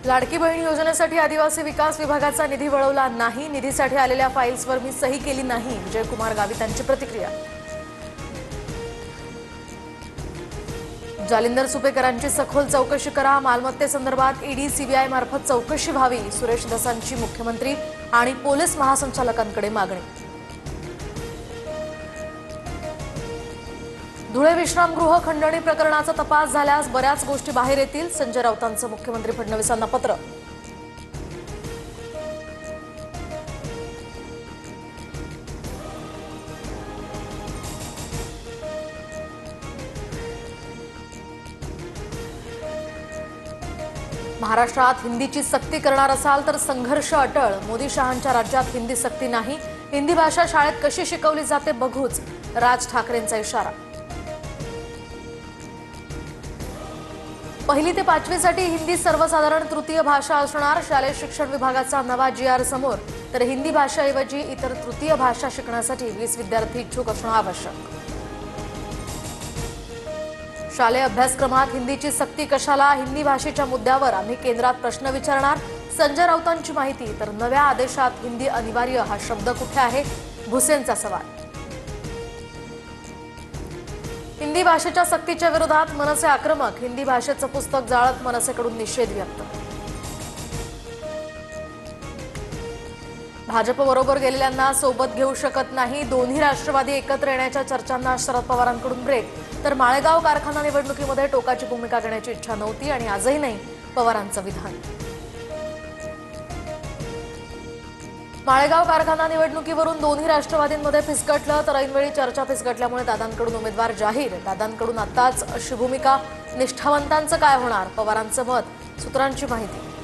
लाडकी बहीण योजनेसाठी आदिवासी विकास विभागाचा निधी वळवला नाही। निधीसाठी आलेल्या फाईल्सवर मी सही केली नाही। विजयकुमार गावित यांची प्रतिक्रिया। जालिंदर सुपेकरांची सखोल चौकशी करा। मालमत्तेसंदर्भात ईडी सीबीआय मार्फत चौकशी व्हावी। सुरेश धसांची मुख्यमंत्री आणि पोलीस महासंचालकांकडे मागणी। धुळे विश्रामगृह खंडणी प्रकरणाचा तपास झाल्यास बऱ्याच गोष्टी बाहेर येतील। संजय राऊतांचं मुख्यमंत्री फडणवीसांना पत्र। महाराष्ट्रात हिंदीची सक्ती करणार असाल तर संघर्ष अटळ। मोदी शहांच्या राज्यात हिंदी सक्ती नाही। हिंदी भाषा शाळेत कशी शिकवली जाते बघूच। राज ठाकरेंचा इशारा। पहिली ते पाचवीसाठी हिंदी सर्वसाधारण तृतीय भाषा असणार। शालेय शिक्षण विभागाचा नवा जीआर समोर। तर हिंदी भाषेऐवजी इतर तृतीय भाषा शिकण्यासाठी 20 विद्यार्थी इच्छुक असणं आवश्यक। शालेय अभ्यासक्रमात हिंदीची सक्ती कशाला? हिंदी भाषेच्या मुद्द्यावर आम्ही केंद्रात प्रश्न विचारणार। संजय राऊतांची माहिती। तर नव्या आदेशात हिंदी अनिवार्य हा शब्द कुठे आहे? भुसेंचा सवाल। हिंदी भाषेच्या सक्तीच्या विरोधात मनसे आक्रमक। हिंदी भाषेचं पुस्तक जाळत मनसेकडून निषेध व्यक्त। भाजपबरोबर गेलेल्यांना सोबत घेऊ शकत नाही। दोन्ही राष्ट्रवादी एकत्र येण्याच्या चर्चांना शरद पवारांकडून ब्रेक। तर माळेगाव कारखाना निवडणुकीमध्ये टोकाची भूमिका घेण्याची इच्छा नव्हती आणि आजही नाही, पवारांचं विधान। माळेगाव कारखाना निवडणुकीवरून दोन्ही राष्ट्रवादींमध्ये फिसकटलं। तर ऐनवेळी चर्चा फिसकटल्यामुळे दादांकडून उमेदवार जाहीर। दादांकडून आताच अशी भूमिका। निष्ठावंतांचं काय होणार? पवारांचं मत। सूत्रांची माहिती।